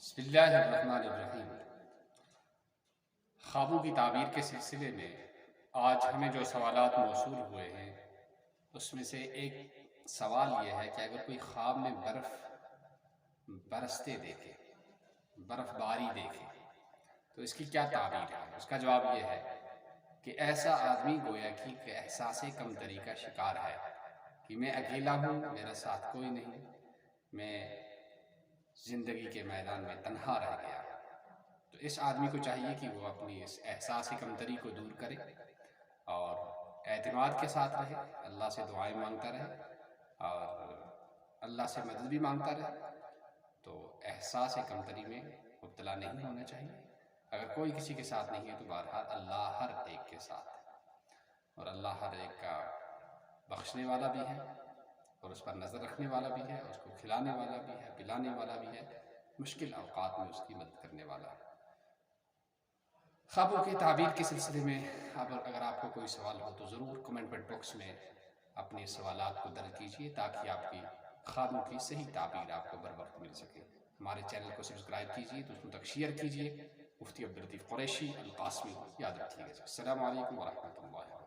بسم اللہ الرحمن الرحیم۔ خوابوں کی تعبیر کے سلسلے میں آج ہمیں جو سوالات موصول ہوئے ہیں اس میں سے ایک سوال یہ ہے کہ اگر کوئی خواب میں برف برستے دیکھے، برف باری دیکھے تو اس کی کیا تعبیر ہے؟ اس کا جواب یہ ہے کہ ایسا آدمی گویا کہ احساس کمتری کا شکار ہے کہ میں اکیلا ہوں، میرا ساتھ کوئی نہیں، میں زندگی کے میدان میں تنہا رہ گیا۔ تو اس آدمی کو چاہیے کہ وہ اپنی اس احساس کمتری کو دور کرے اور اعتماد کے ساتھ رہے، اللہ سے دعائیں مانگتا رہے اور اللہ سے مدد بھی مانگتا رہے۔ تو احساس کمتری میں مبتلا نہیں ہونا چاہیے۔ اگر کوئی کسی کے ساتھ نہیں ہے تو بہرحال اللہ ہر ایک کے ساتھ ہے، اور اللہ ہر ایک کا بخشنے والا بھی ہے اور اس پر نظر رکھنے والا بھی ہے، اس کو کھلانے والا بھی ہے، پلانے والا بھی ہے، مشکل اوقات میں اس کی مدد کرنے والا ہے۔ خوابوں کی تعبیر کے سلسلے میں اگر آپ کو کوئی سوال ہو تو ضرور کمنٹ باکس میں اپنے سوالات کو درج کیجیے تاکہ آپ کی خوابوں کی صحیح تعبیر آپ کو بر وقت مل سکے۔ ہمارے چینل کو سبسکرائب کیجیے، دوستوں تک شیئر کیجیے۔ مفتی عبداللطیف قریشی القاسمی، یاد رکھیے گا۔ السلام علیکم ورحمۃ اللہ۔